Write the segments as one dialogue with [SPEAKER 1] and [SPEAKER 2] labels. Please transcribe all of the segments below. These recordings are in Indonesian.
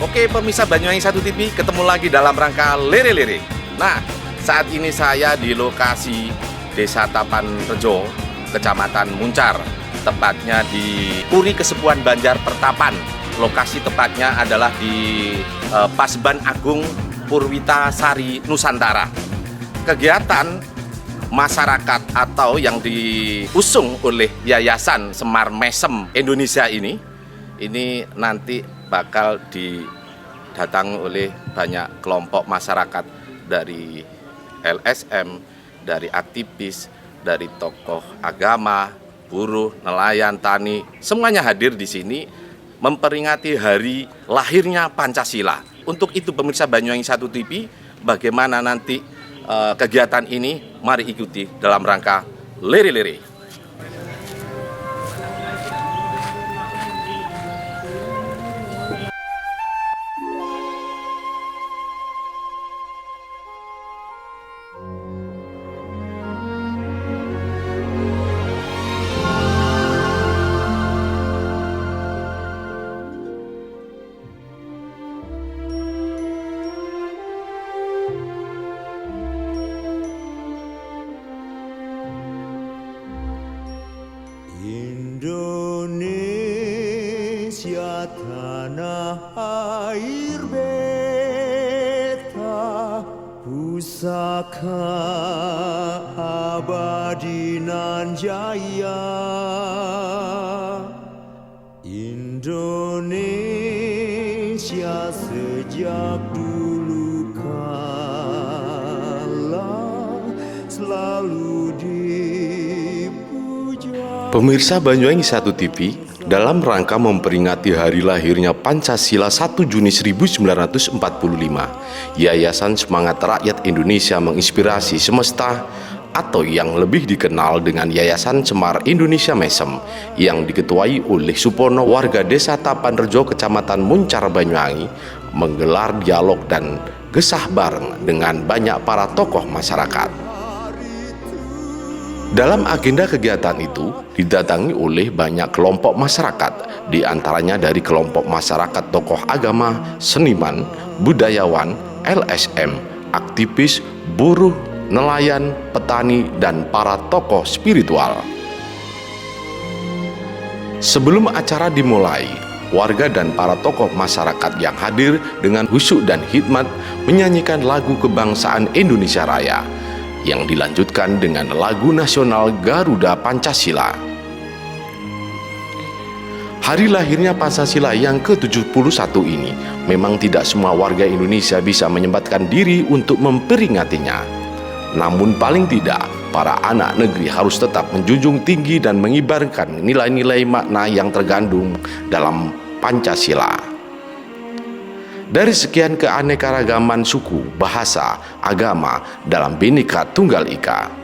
[SPEAKER 1] Oke pemirsa Banyuwangi 1 TV, ketemu lagi dalam rangka Lere-Lere. Nah, saat ini saya di lokasi Desa Tapanrejo, Kecamatan Muncar, tepatnya di Puri Kesepuhan Banjar Pertapan. Lokasi tepatnya adalah di Paseban Agung Purwitasari Nusantara. Kegiatan masyarakat atau yang diusung oleh Yayasan Semar Mesem Indonesia ini nanti bakal didatangi oleh banyak kelompok masyarakat dari LSM, dari aktivis, dari tokoh agama, buruh, nelayan, tani, semuanya hadir di sini memperingati hari lahirnya Pancasila. Untuk itu pemirsa Banyuwangi 1 TV, bagaimana nanti kegiatan ini, mari ikuti dalam rangka Lere-Lere.
[SPEAKER 2] Indonesia tanah air beta, pusaka abadi nan jaya. Indonesia sejak dulu kala selalu dipuja.
[SPEAKER 3] Pemirsa Banyuwangi 1 TV, dalam rangka memperingati hari lahirnya Pancasila 1 Juni 1945, Yayasan Semangat Rakyat Indonesia menginspirasi semesta atau yang lebih dikenal dengan Yayasan Semar Indonesia Mesem yang diketuai oleh Supono, warga Desa Tapanrejo, Kecamatan Muncar, Banyuwangi, menggelar dialog dan gesah bareng dengan banyak para tokoh masyarakat. Dalam agenda kegiatan itu didatangi oleh banyak kelompok masyarakat, di antaranya dari kelompok masyarakat tokoh agama, seniman, budayawan, LSM, aktivis, buruh, nelayan, petani, dan para tokoh spiritual. Sebelum acara dimulai, warga dan para tokoh masyarakat yang hadir dengan khusyuk dan hikmat menyanyikan lagu kebangsaan Indonesia Raya yang dilanjutkan dengan lagu nasional Garuda Pancasila. Hari lahirnya Pancasila yang ke-71 ini memang tidak semua warga Indonesia bisa menyempatkan diri untuk memperingatinya. Namun paling tidak, para anak negeri harus tetap menjunjung tinggi dan mengibarkan nilai-nilai makna yang tergandung dalam Pancasila. Dari sekian keanekaragaman suku, bahasa, agama dalam Bhinneka Tunggal Ika.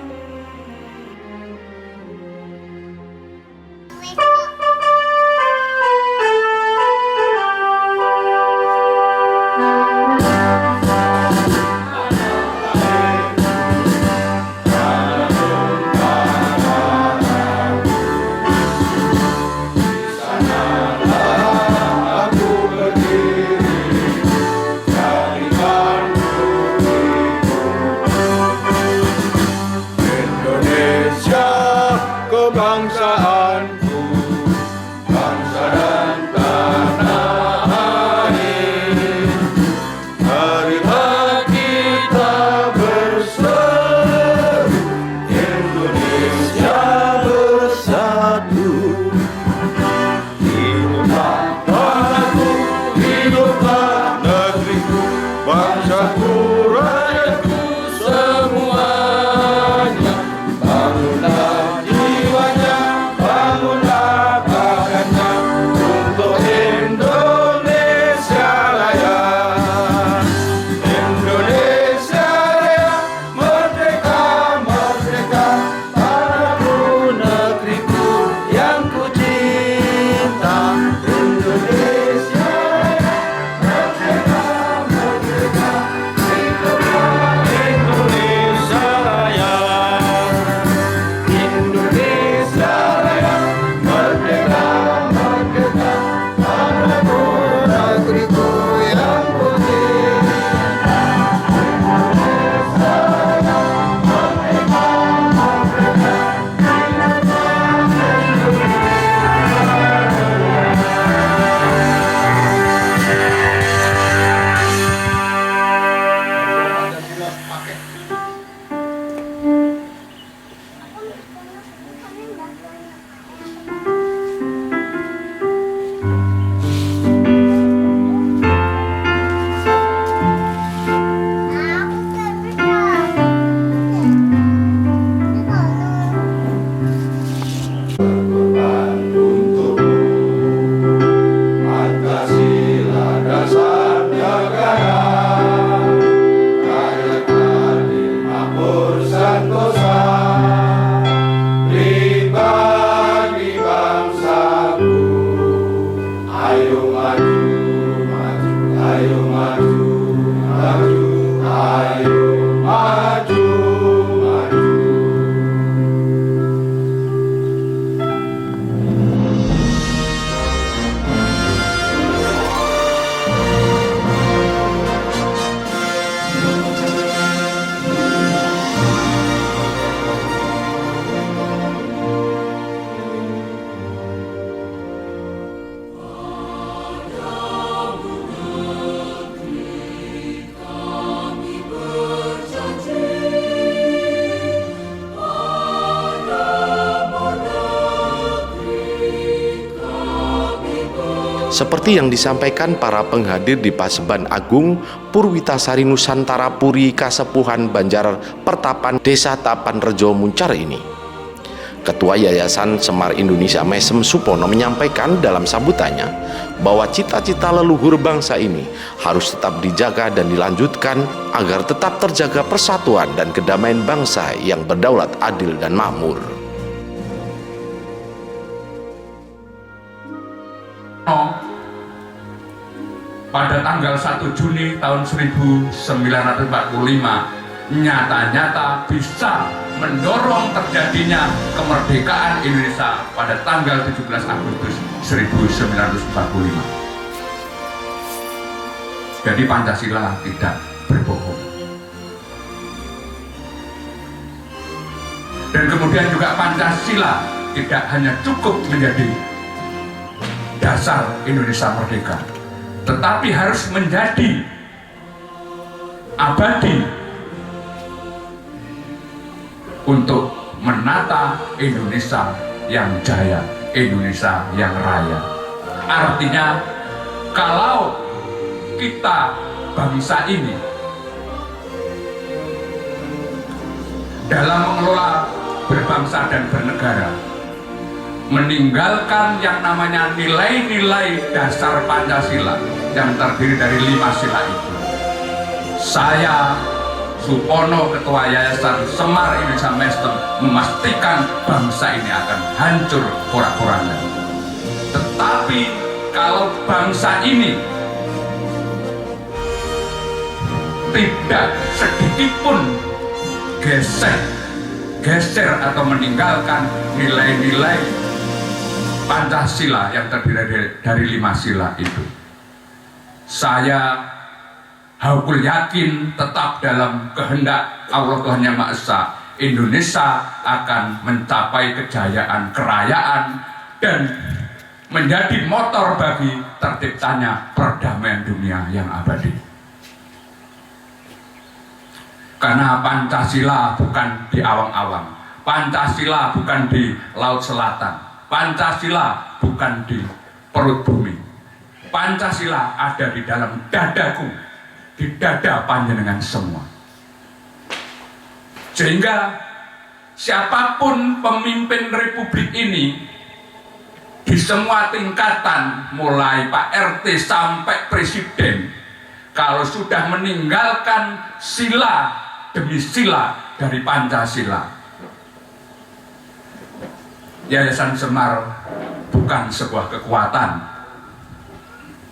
[SPEAKER 3] Seperti yang disampaikan para penghadir di Paseban Agung Purwitasari Nusantara Puri Kasepuhan Banjar Pertapan Desa Tapanrejo Muncar ini, Ketua Yayasan Semar Indonesia Mesem Supono menyampaikan dalam sambutannya bahwa cita-cita leluhur bangsa ini harus tetap dijaga dan dilanjutkan agar tetap terjaga persatuan dan kedamaian bangsa yang berdaulat, adil, dan makmur.
[SPEAKER 4] Pada tanggal 1 Juni tahun 1945 nyata-nyata bisa mendorong terjadinya kemerdekaan Indonesia pada tanggal 17 Agustus 1945. Jadi Pancasila tidak berbohong. Dan kemudian juga Pancasila tidak hanya cukup menjadi dasar Indonesia merdeka, tetapi harus menjadi abadi untuk menata Indonesia yang jaya, Indonesia yang raya. Artinya, kalau kita bangsa ini dalam mengelola berbangsa dan bernegara meninggalkan yang namanya nilai-nilai dasar Pancasila yang terdiri dari 5 sila itu, saya Supono, Ketua Yayasan Semar Indonesia Mesem, memastikan bangsa ini akan hancur porak-poranda. Tetapi kalau bangsa ini tidak sedikit pun geser atau meninggalkan nilai-nilai Pancasila yang terdiri dari 5 sila itu, saya hakul yakin tetap dalam kehendak Allah Tuhan Yang Maha Esa, Indonesia akan mencapai kejayaan, kerayaan, dan menjadi motor bagi terciptanya perdamaian dunia yang abadi. Karena Pancasila bukan di awang-awang, Pancasila bukan di Laut Selatan, Pancasila bukan di perut bumi. Pancasila ada di dalam dadaku, di dada panjenengan semua. Sehingga siapapun pemimpin republik ini di semua tingkatan, mulai Pak RT sampai Presiden, kalau sudah meninggalkan sila demi sila dari Pancasila, Yayasan Semar bukan sebuah kekuatan.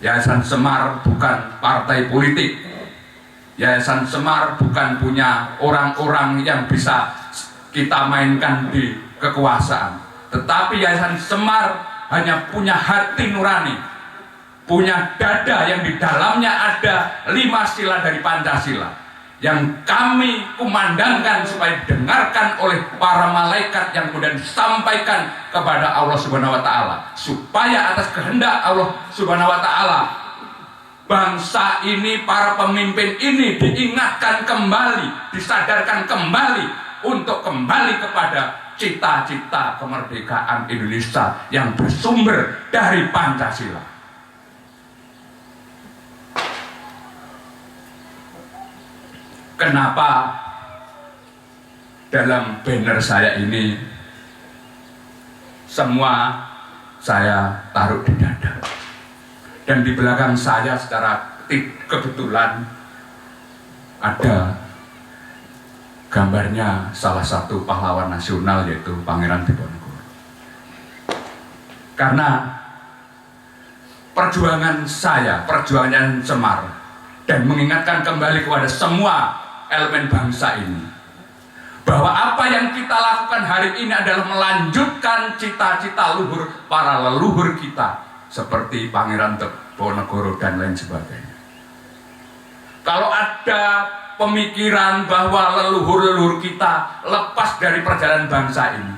[SPEAKER 4] Yayasan Semar bukan partai politik. Yayasan Semar bukan punya orang-orang yang bisa kita mainkan di kekuasaan. Tetapi Yayasan Semar hanya punya hati nurani, punya dada yang di dalamnya ada 5 sila dari Pancasila, yang kami kumandangkan supaya didengarkan oleh para malaikat yang kemudian disampaikan kepada Allah Subhanahu wa Ta'ala, supaya atas kehendak Allah Subhanahu wa Ta'ala bangsa ini, para pemimpin ini diingatkan kembali, disadarkan kembali untuk kembali kepada cita-cita kemerdekaan Indonesia yang bersumber dari Pancasila. Kenapa dalam banner saya ini semua saya taruh di dada, dan di belakang saya secara kebetulan ada gambarnya salah satu pahlawan nasional, yaitu Pangeran Diponegoro. Karena perjuangan saya, perjuangan Semar, dan mengingatkan kembali kepada semua elemen bangsa ini bahwa apa yang kita lakukan hari ini adalah melanjutkan cita-cita luhur para leluhur kita seperti Pangeran Diponegoro dan lain sebagainya. Kalau ada pemikiran bahwa leluhur-leluhur kita lepas dari perjalanan bangsa ini,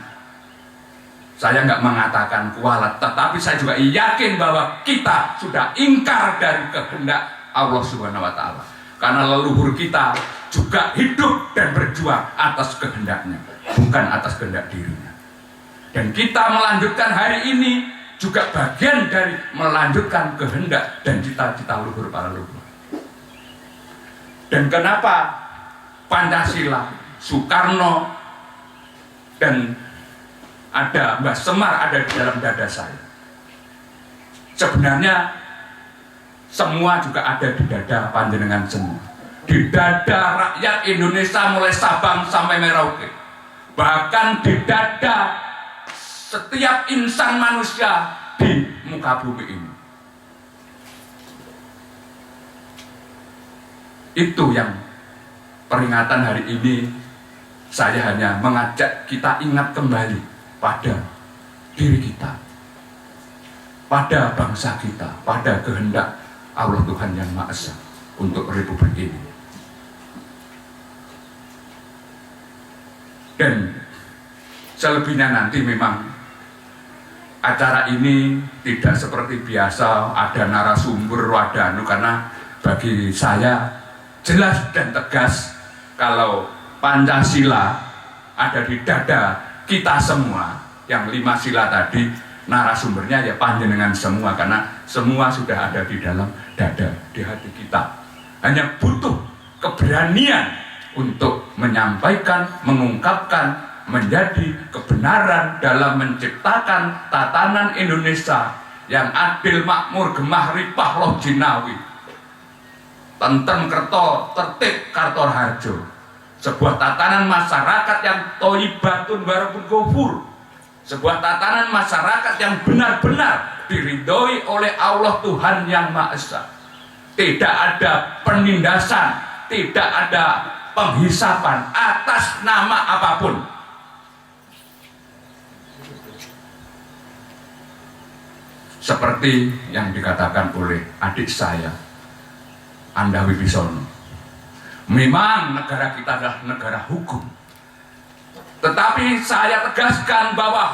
[SPEAKER 4] saya nggak mengatakan kualat, tetapi saya juga yakin bahwa kita sudah ingkar dari kehendak Allah Subhanahu wa Ta'ala. Karena leluhur kita juga hidup dan berjuang atas kehendaknya, bukan atas kehendak dirinya. Dan kita melanjutkan hari ini juga bagian dari melanjutkan kehendak dan cita-cita luhur para leluhur. Dan kenapa Pancasila, Soekarno, dan ada Mbah Semar ada di dalam dada saya? Sebenarnya semua juga ada di dada panjenengan semua, di dada rakyat Indonesia mulai Sabang sampai Merauke, bahkan di dada setiap insan manusia di muka bumi ini. Itu yang peringatan hari ini saya hanya mengajak kita ingat kembali pada diri kita, pada bangsa kita, pada kehendak Allah Tuhan Yang Maha Esa untuk Republik ini. Dan selebihnya nanti memang acara ini tidak seperti biasa ada narasumber wadanu, karena bagi saya jelas dan tegas kalau Pancasila ada di dada kita semua. Yang 5 sila tadi narasumbernya ya panjenengan semua, karena semua sudah ada di dalam dada, di hati kita. Hanya butuh keberanian untuk menyampaikan, mengungkapkan menjadi kebenaran dalam menciptakan tatanan Indonesia yang adil, makmur, gemah, ripah, loh jinawi, tentrem, kerto, tertib, kartor harjo. Sebuah tatanan masyarakat yang toibatun warabun gofur, sebuah tatanan masyarakat yang benar-benar diridhoi oleh Allah Tuhan Yang Maha Esa. Tidak ada penindasan, tidak ada penghisapan atas nama apapun. Seperti yang dikatakan oleh adik saya, Anda Wibisono, memang negara kita adalah negara hukum, tetapi saya tegaskan bahwa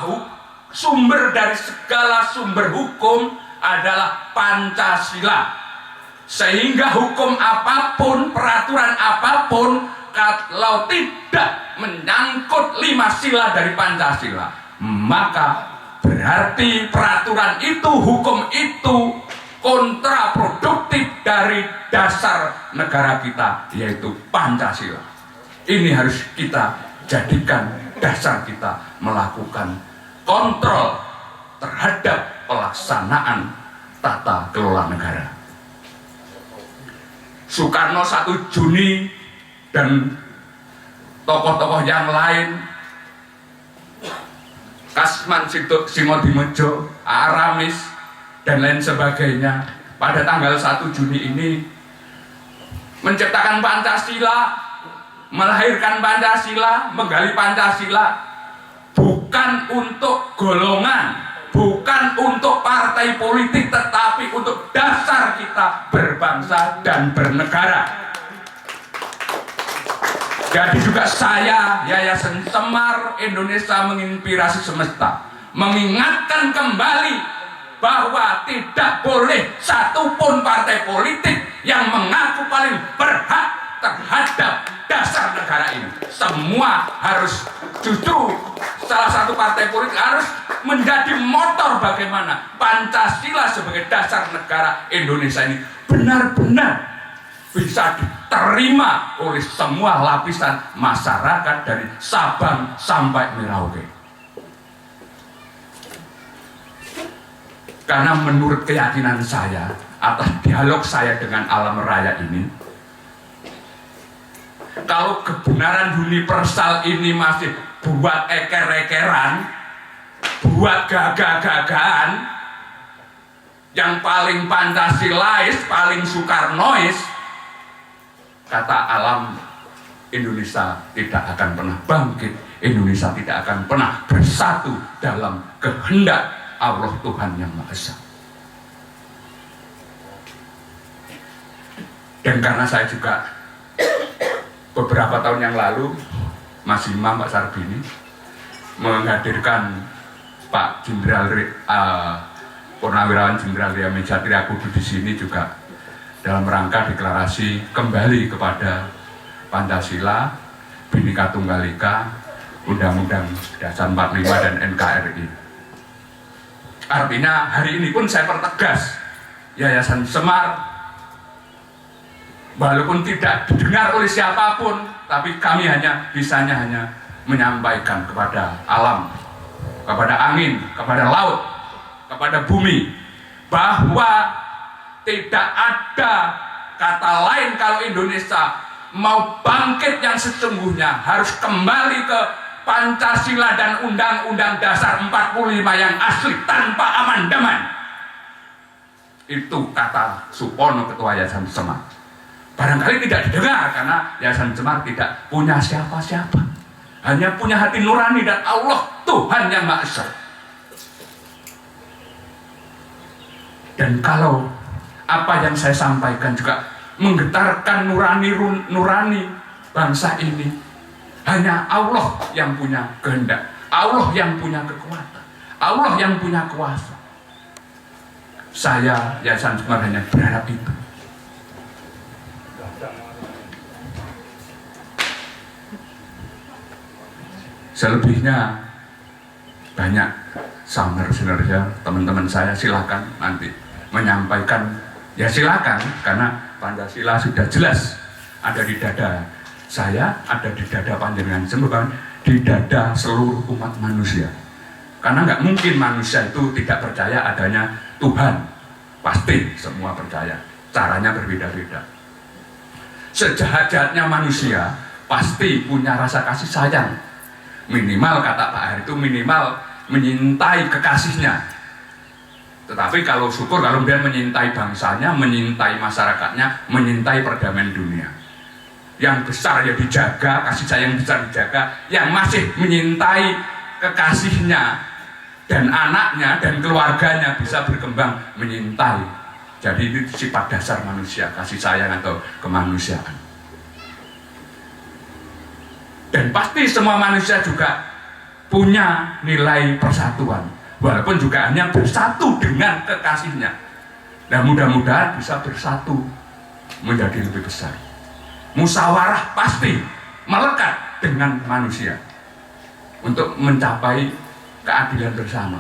[SPEAKER 4] sumber dari segala sumber hukum adalah Pancasila. Sehingga hukum apapun, peraturan apapun, kalau tidak menyangkut 5 sila dari Pancasila, maka berarti peraturan itu, hukum itu kontraproduktif dari dasar negara kita, yaitu Pancasila. Ini harus kita jadikan dasar kita melakukan kontrol terhadap pelaksanaan tata kelola negara. Soekarno 1 Juni dan tokoh-tokoh yang lain, Kasman Singodimedjo, Aramis, dan lain sebagainya, pada tanggal 1 Juni ini menciptakan Pancasila, melahirkan Pancasila, menggali Pancasila, bukan untuk golongan, bukan untuk partai politik, tetapi untuk dasar kita berbangsa dan bernegara. Jadi juga saya, Yayasan Semar Indonesia Menginspirasi Semesta, mengingatkan kembali bahwa tidak boleh satupun partai politik yang mengaku paling berhak terhadap dasar negara ini. Semua harus, justru salah satu partai politik harus menjadi motor bagaimana Pancasila sebagai dasar negara Indonesia ini benar-benar bisa diterima oleh semua lapisan masyarakat dari Sabang sampai Merauke. Karena menurut keyakinan saya, atas dialog saya dengan alam raya ini, kalau kebenaran universal ini masih buat eker-ekeran, buat gagah-gagahan, yang paling Pancasilais, paling Soekarnois, kata alam, Indonesia tidak akan pernah bangkit, Indonesia tidak akan pernah bersatu dalam kehendak Allah Tuhan Yang Maha Esa. Dan karena saya juga beberapa tahun yang lalu, Mas Imam, Pak Sarbini menghadirkan Pak Jenderal Purnawirawan Jenderal Ria Meja Triakudu di sini juga dalam rangka deklarasi kembali kepada Pancasila, Bhinneka Tunggal Ika, Undang-Undang Dasar 45 dan NKRI. Artinya hari ini pun saya pertegas, Yayasan Semar walaupun tidak didengar oleh siapapun, tapi kami bisanya hanya menyampaikan kepada alam, kepada angin, kepada laut, kepada bumi, bahwa tidak ada kata lain kalau Indonesia mau bangkit yang sesungguhnya harus kembali ke Pancasila dan Undang-Undang Dasar 45 yang asli tanpa amandemen. Itu kata Supono, Ketua Yayasan Semar. Barangkali tidak didengar karena Yayasan Semar tidak punya siapa-siapa, hanya punya hati nurani dan Allah Tuhan yang Maha Esa. Dan kalau apa yang saya sampaikan juga menggetarkan nurani bangsa ini, hanya Allah yang punya kehendak, Allah yang punya kekuatan, Allah yang punya kuasa. Saya Yayasan Semar hanya berharap itu. Selebihnya banyak saudara-saudara, teman-teman saya, silakan nanti menyampaikan, ya silakan, karena Pancasila sudah jelas ada di dada saya, ada di dada panjenengan semua, di dada seluruh umat manusia. Karena nggak mungkin manusia itu tidak percaya adanya Tuhan, pasti semua percaya, caranya berbeda-beda. Sejahat-jahatnya manusia pasti punya rasa kasih sayang. Minimal, kata Pak Hari, itu minimal menyintai kekasihnya. Tetapi kalau syukur kalau dia menyintai bangsanya, menyintai masyarakatnya, menyintai perdamaian dunia. Yang besar ya dijaga, kasih sayang besar dijaga. Yang masih menyintai kekasihnya dan anaknya dan keluarganya bisa berkembang menyintai. Jadi itu sifat dasar manusia, kasih sayang atau kemanusiaan. Dan pasti semua manusia juga punya nilai persatuan, walaupun juga hanya bersatu dengan kekasihnya. Nah, mudah-mudahan bisa bersatu menjadi lebih besar. Musyawarah pasti melekat dengan manusia untuk mencapai keadilan bersama.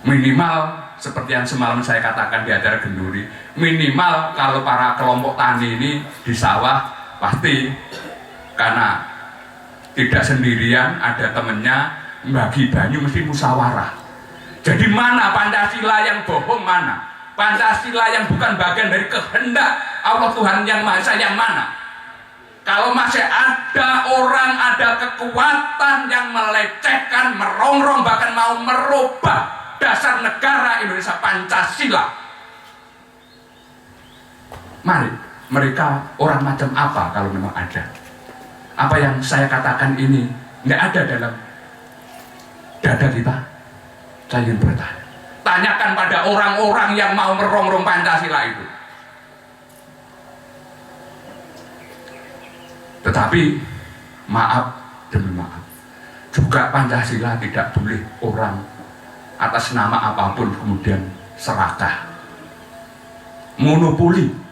[SPEAKER 4] Minimal seperti yang semalam saya katakan di acara Genduri, minimal kalau para kelompok tani ini di sawah pasti karena tidak sendirian, ada temennya, bagi banyu mesti musyawarah. Jadi mana Pancasila yang bohong, mana Pancasila yang bukan bagian dari kehendak Allah Tuhan yang Maha Esa yang mana? Kalau masih ada orang, ada kekuatan yang melecehkan, merongrong, bahkan mau merubah dasar negara Indonesia Pancasila, mari, mereka orang macam apa kalau memang ada? Apa yang saya katakan ini nggak ada dalam dada kita? Saya ingin bertanya. Tanyakan pada orang-orang yang mau merongrong Pancasila itu. Tetapi maaf demi maaf, juga Pancasila tidak boleh orang atas nama apapun kemudian serakah, monopoli.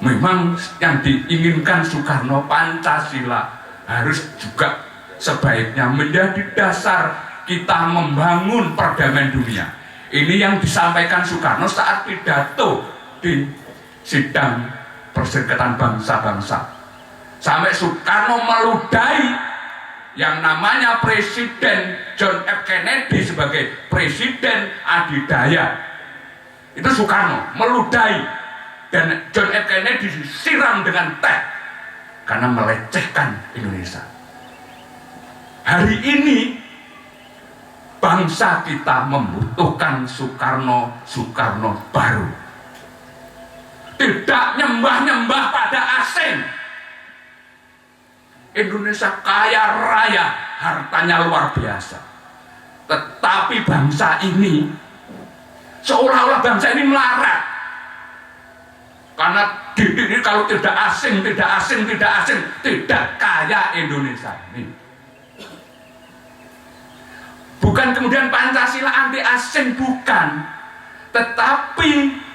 [SPEAKER 4] Memang yang diinginkan Soekarno, Pancasila harus juga sebaiknya menjadi dasar kita membangun perdamaian dunia. Ini yang disampaikan Soekarno saat pidato di sidang Perserikatan Bangsa-Bangsa. Sampai Soekarno meludahi yang namanya Presiden John F. Kennedy sebagai Presiden Adidaya. Itu Soekarno meludahi. Dan John F. Kennedy disiram dengan teh karena melecehkan Indonesia. Hari ini bangsa kita membutuhkan Soekarno baru. Tidak nyembah-nyembah pada asing. Indonesia kaya raya, hartanya luar biasa. Tetapi bangsa ini seolah-olah bangsa ini melarat. Karena ini kalau tidak asing, tidak kaya Indonesia ini. Bukan kemudian Pancasila anti asing, bukan. Tetapi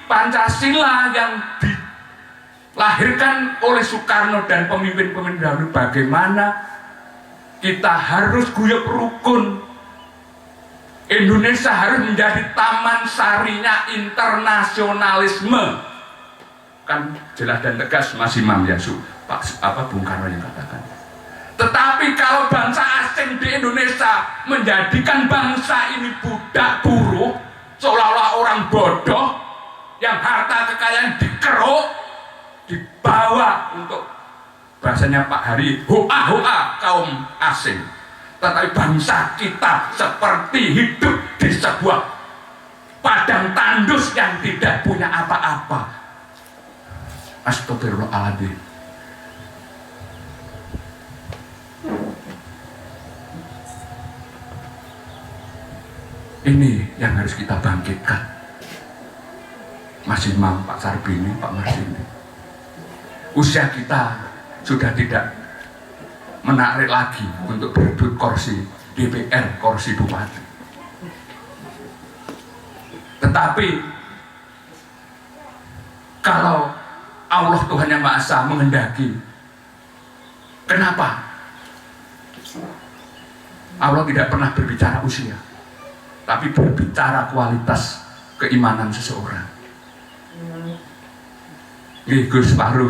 [SPEAKER 4] Pancasila yang dilahirkan oleh Soekarno dan pemimpin-pemimpin dahulu, bagaimana kita harus guyub rukun, Indonesia harus menjadi taman sarinya internasionalisme. Kan jelas dan tegas Mas Imam Yasu, Bung Karno yang katakan. Tetapi kalau bangsa asing di Indonesia menjadikan bangsa ini budak buruh, seolah-olah orang bodoh yang harta kekayaan dikeruk, dibawa untuk bahasanya Pak Hari, hoa-hoa kaum asing. Tetapi bangsa kita seperti hidup di sebuah padang tandus yang tidak punya apa-apa. Astagfirullahaladzim. Ini yang harus kita bangkitkan. Mas Imam, Pak Sarbini, Pak Marsini. Usia kita sudah tidak menarik lagi untuk berebut kursi DPR, kursi bupati. Tetapi kalau Allah Tuhan Yang Maha Esa menghendaki, kenapa? Allah tidak pernah berbicara usia, tapi berbicara kualitas keimanan seseorang. Gus Fahru,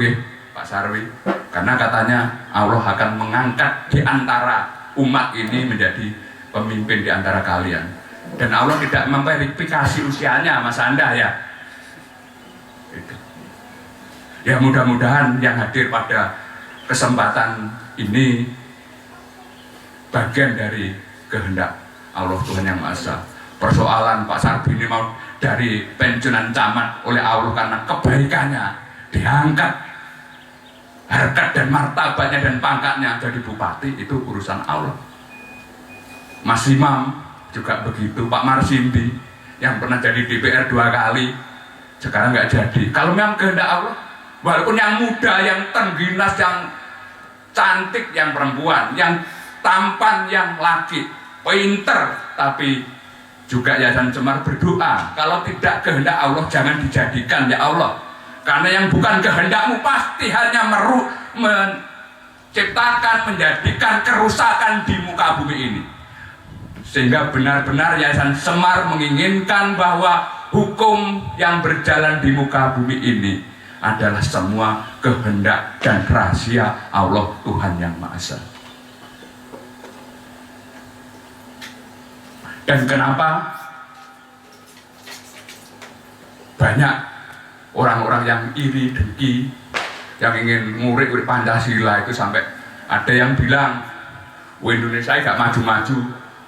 [SPEAKER 4] Pak Sarwi, karena katanya Allah akan mengangkat di antara umat ini menjadi pemimpin di antara kalian. Dan Allah tidak memverifikasi usianya, Mas Anda ya. Itu. Ya mudah-mudahan yang hadir pada kesempatan ini bagian dari kehendak Allah Tuhan Yang Maha Esa. Persoalan Pak Sarbini mau dari pensiunan camat oleh Allah karena kebaikannya diangkat harkat dan martabatnya dan pangkatnya jadi bupati, itu urusan Allah. Mas Imam juga begitu, Pak Marsindi yang pernah jadi DPR 2 kali sekarang nggak jadi. Kalau memang kehendak Allah, walaupun yang muda, yang tengginas, yang cantik, yang perempuan, yang tampan, yang laki, pinter, tapi juga Yayasan Semar berdoa, kalau tidak kehendak Allah jangan dijadikan ya Allah, karena yang bukan kehendakmu pasti hanya menciptakan, menjadikan kerusakan di muka bumi ini. Sehingga benar-benar Yayasan Semar menginginkan bahwa hukum yang berjalan di muka bumi ini adalah semua kehendak dan rahasia Allah Tuhan Yang Maha Esa. Dan kenapa banyak orang-orang yang iri, dengki, yang ingin ngurik Pancasila itu, sampai ada yang bilang, Indonesia gak maju-maju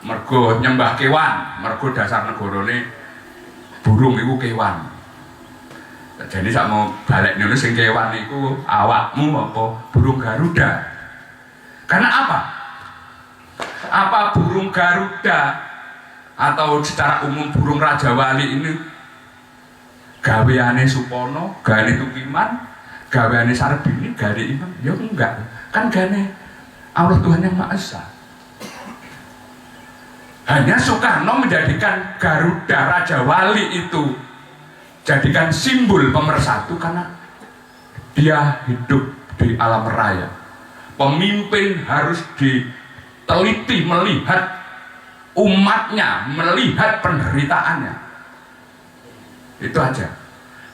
[SPEAKER 4] mergo nyembah kewan, mergo dasar negarane burung itu kewan. Jadi sak mau balik nulis sing kewan itu awakmu apa burung Garuda. Karena apa? Apa burung Garuda atau secara umum burung Raja Wali ini gaweane Supono, gaweane Tukiman, gaweane Sarbini, gaweane Imam? Ya enggak, kan gaweane Allah Tuhan Yang Maha Esa. Hanya Soekarno menjadikan Garuda Raja Wali itu jadikan simbol pemersatu karena dia hidup di alam raya. Pemimpin harus diteliti melihat umatnya, melihat penderitaannya. Itu aja.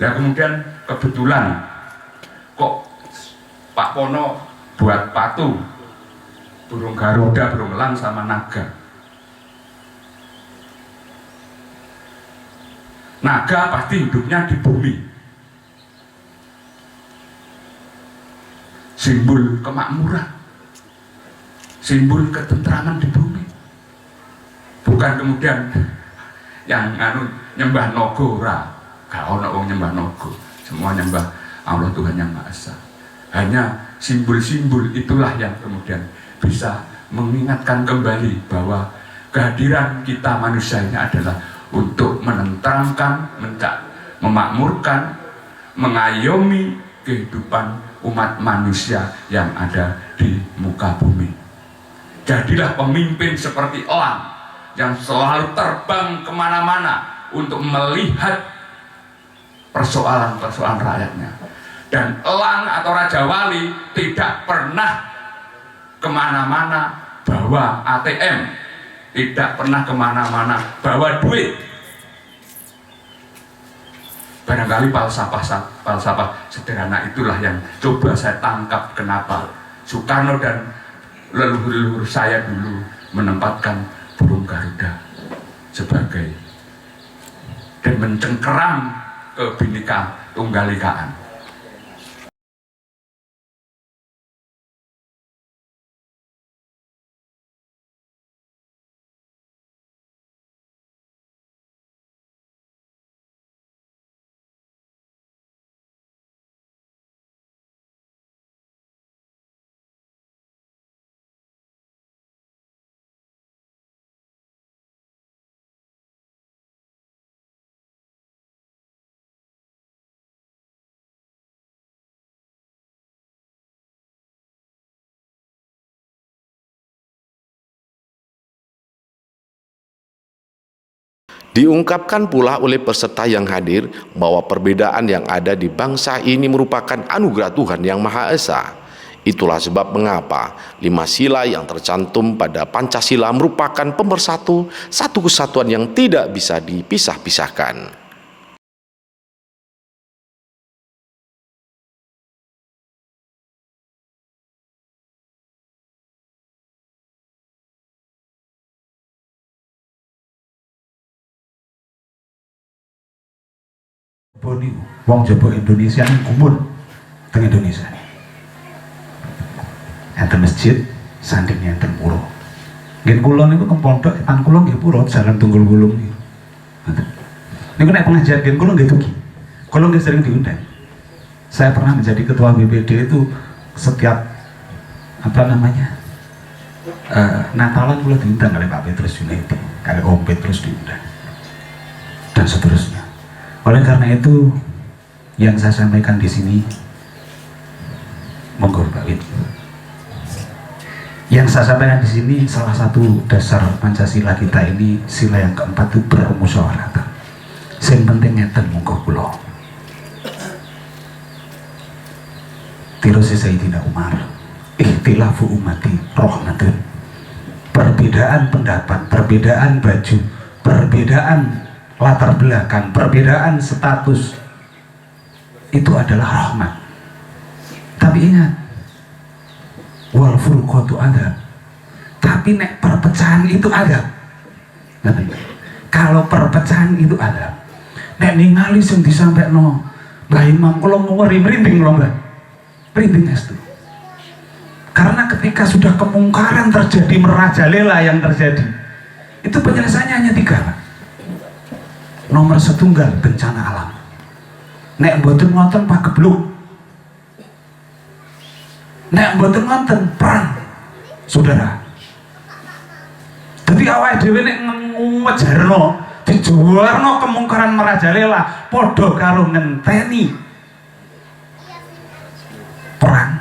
[SPEAKER 4] Nah kemudian kebetulan kok Pak Pono buat patung burung Garuda, burung elang sama naga. Naga pasti hidupnya di bumi, simbol kemakmuran, simbol ketentraman di bumi. Bukan kemudian yang nyembah nogo, gak ono wong nyembah nogo, semua nyembah Allah Tuhan Yang Maha Esa. Hanya simbol-simbol itulah yang kemudian bisa mengingatkan kembali bahwa kehadiran kita manusia ini adalah untuk menenteramkan, memakmurkan, mengayomi kehidupan umat manusia yang ada di muka bumi. Jadilah pemimpin seperti elang yang selalu terbang kemana-mana untuk melihat persoalan-persoalan rakyatnya. Dan elang atau Raja Wali tidak pernah kemana-mana bawa ATM, tidak pernah kemana-mana bawa duit. Barangkali falsafah sederhana itulah yang coba saya tangkap kenapa Soekarno dan leluhur-leluhur saya dulu menempatkan burung Garuda sebagai dan mencengkeram kebinekaan tunggal ikaan.
[SPEAKER 3] Diungkapkan pula oleh peserta yang hadir bahwa perbedaan yang ada di bangsa ini merupakan anugerah Tuhan Yang Maha Esa. Itulah sebab mengapa 5 sila yang tercantum pada Pancasila merupakan pemersatu satu kesatuan yang tidak bisa dipisah-pisahkan.
[SPEAKER 5] Boni wong jaba Indonesia ini kumpul teng Indonesia. Enten masjid sandingnya enten pura. Nggih kula niku teng pondok tan kula nggih pura Jalan Tunggul Wulung niku. Niku nek pengajian nggih kula nggih tugi. Kula nggih sering diundang. Saya pernah menjadi ketua BPD itu setiap Natalan kula diundang oleh Pak Petrus Junaidi, kali Om Petrus diundang dan seterusnya. Oleh karena itu, yang saya sampaikan di sini, monggo Pak Wid. Yang saya sampaikan di sini, salah satu dasar Pancasila kita ini, sila yang keempat itu bermusyawarah. Yang penting ngeten monggo kula. Tirus Sayyidina Umar, ikhtilafu ummati rahmatun. Perbedaan pendapat, perbedaan baju, perbedaan latar belakang, perbedaan status itu adalah rahmat. Tapi ingat, wal furqatu ada. Tapi nek perpecahan itu ada. Kalau perpecahan itu ada, nek ningali sing disampaikan Mbah Imam kula ngeri merinding lho Mbah. Merinding estu. Karena ketika sudah kemungkaran terjadi, merajalela yang terjadi, itu penyelesaiannya hanya 3 Pak. Nomor setunggal bencana alam. Nek mboten wonten pagebluk. Nek mboten wonten perang. Saudara. Dadi awake dhewe nek ngejarno, dijuwarno kemungkaran merajalela padha karo ngenteni perang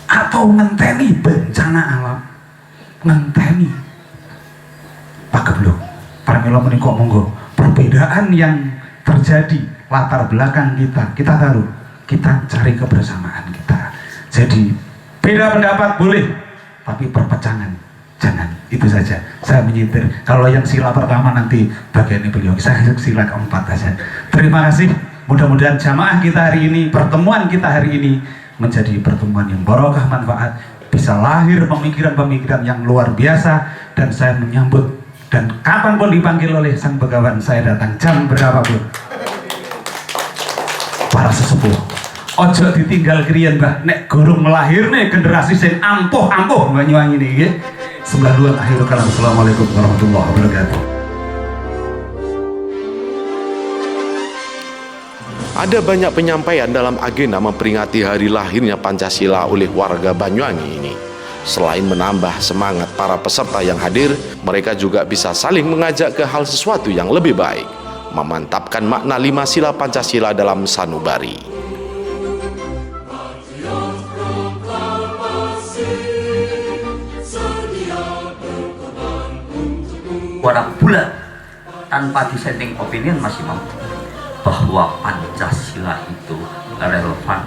[SPEAKER 5] atau ngenteni bencana alam, ngenteni pagebluk. Pramila menika monggo perbedaan yang terjadi latar belakang kita taruh, kita cari kebersamaan kita. Jadi beda pendapat boleh, tapi perpecahan jangan. Itu saja saya menyitir. Kalau yang sila pertama nanti bagiannya beliau, saya sila keempat saja. Terima kasih. Mudah-mudahan jamaah kita hari ini, pertemuan kita hari ini menjadi pertemuan yang barokah, manfaat, bisa lahir pemikiran-pemikiran yang luar biasa, dan saya menyambut. Dan kapanpun dipanggil oleh Sang Begawan, saya datang jam berapapun. Para sesepuh, ojo ditinggal kriyen Mbah, nek gurung melahirne generasi sing ampuh-ampuh Banyuwangi ini nggih. 92 akhir kalam. Assalamualaikum warahmatullahi wabarakatuh.
[SPEAKER 3] Ada banyak penyampaian dalam agenda memperingati hari lahirnya Pancasila oleh warga Banyuwangi ini. Selain menambah semangat para peserta yang hadir, mereka juga bisa saling mengajak ke hal sesuatu yang lebih baik, memantapkan makna 5 sila Pancasila dalam sanubari.
[SPEAKER 6] Suara bulat tanpa dissenting opinion masih mau bahwa Pancasila itu relevan.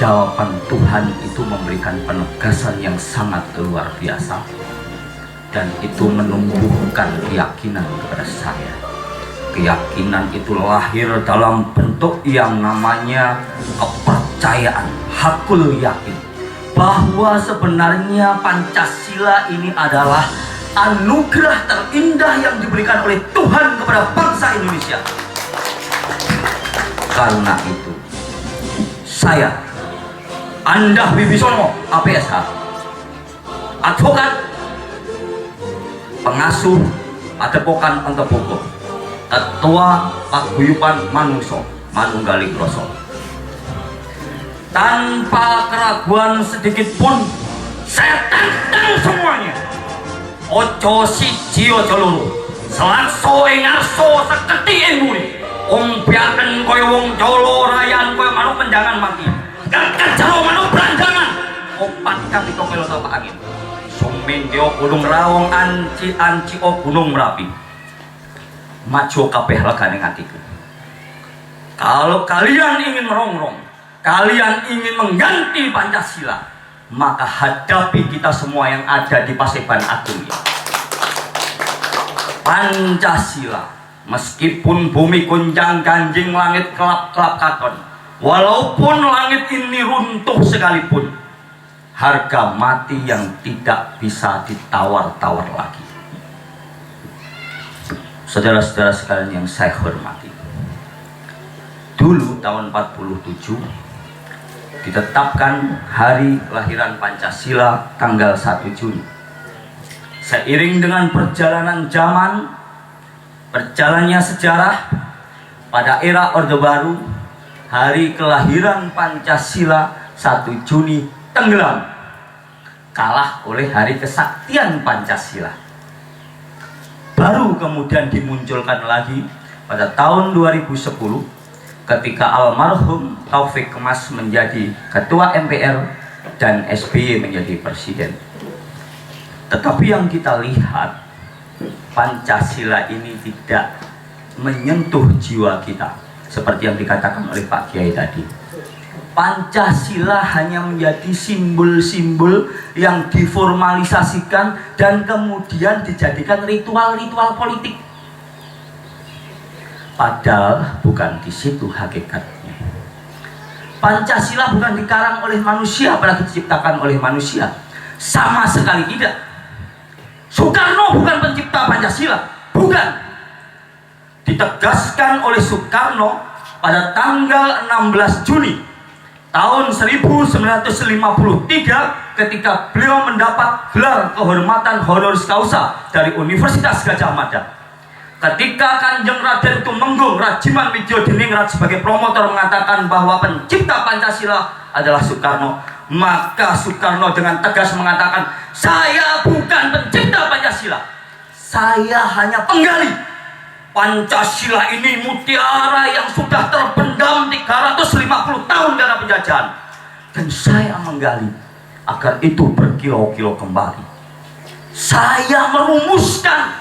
[SPEAKER 6] jawaban Tuhan itu memberikan penegasan yang sangat luar biasa, dan itu menumbuhkan keyakinan kepada saya. Keyakinan itu lahir dalam bentuk yang namanya kepercayaan, hakul yakin, bahwa sebenarnya Pancasila ini adalah anugerah terindah yang diberikan oleh Tuhan kepada bangsa Indonesia. Karena itu, saya, Andah Wibisono, APSH, advokat, pengasuh Padepokan Ontoboko, Ketua Paguyuban Manungso, Manunggaling Roso, tanpa keraguan sedikit pun saya tantang semuanya. Ojo siji ojo loro, selakso ing aso seketi ing buri, ompiaken koyo wong Jolo, rayan koyo manuk menjangan mati, gagat jero manuk branjangan, opat kali kokelo tapak angin, sumindyo gunung rawong, anci o gunung Merapi. Maju kabeh legane atiku. Kalau kalian ingin merongrong, kalian ingin mengganti Pancasila, maka hadapi kita semua yang ada di Paseban Agung. Pancasila, meskipun bumi gonjang ganjing, langit kelap-kelap katon, walaupun langit ini runtuh sekalipun, harga mati yang tidak bisa ditawar-tawar lagi. Saudara-saudara sekalian yang saya hormati, dulu tahun 47 ditetapkan hari kelahiran Pancasila tanggal 1 Juni. Seiring dengan perjalanan zaman, berjalannya sejarah, pada era Orde Baru, hari kelahiran Pancasila 1 Juni tenggelam, kalah oleh hari kesaktian Pancasila. Baru kemudian dimunculkan lagi pada tahun 2010 ketika almarhum Taufik Kemas menjadi Ketua MPR dan SBY menjadi Presiden. Tetapi yang kita lihat, Pancasila ini tidak menyentuh jiwa kita seperti yang dikatakan oleh Pak Kiai tadi. Pancasila hanya menjadi simbol-simbol yang diformalisasikan dan kemudian dijadikan ritual-ritual politik. Padahal bukan di situ hakikatnya. Pancasila bukan dikarang oleh manusia pada diciptakan oleh manusia. Sama sekali tidak. Soekarno bukan pencipta Pancasila. Bukan. Ditegaskan oleh Soekarno pada tanggal 16 Juni tahun 1953 ketika beliau mendapat gelar kehormatan honoris causa dari Universitas Gadjah Mada. Ketika Kanjeng Raden Tumenggung Rajiman Widyodiningrat sebagai promotor mengatakan bahwa pencipta Pancasila adalah Soekarno, maka Soekarno dengan tegas mengatakan, saya bukan pencipta Pancasila, saya hanya penggali. Pancasila ini mutiara yang sudah terpendam 350 tahun karena penjajahan, dan saya menggali agar itu berkilau-kilau kembali. Saya merumuskan.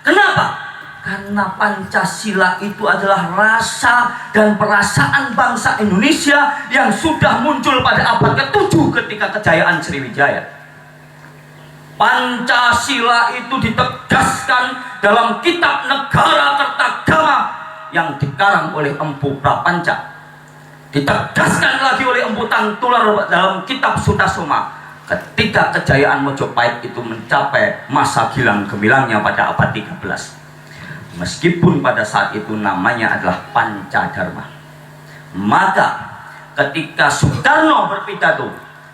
[SPEAKER 6] Kenapa? Karena Pancasila itu adalah rasa dan perasaan bangsa Indonesia yang sudah muncul pada abad ke-7 ketika kejayaan Sriwijaya. Pancasila itu ditegaskan dalam kitab Negara Kertagama yang dikarang oleh Empu Prapanca. Ditegaskan lagi oleh Empu Tantular dalam kitab Sutasoma ketika kejayaan Mojopahit itu mencapai masa gilang gemilangnya pada abad 13. Meskipun pada saat itu namanya adalah Pancadharma. Maka ketika Soekarno berpidato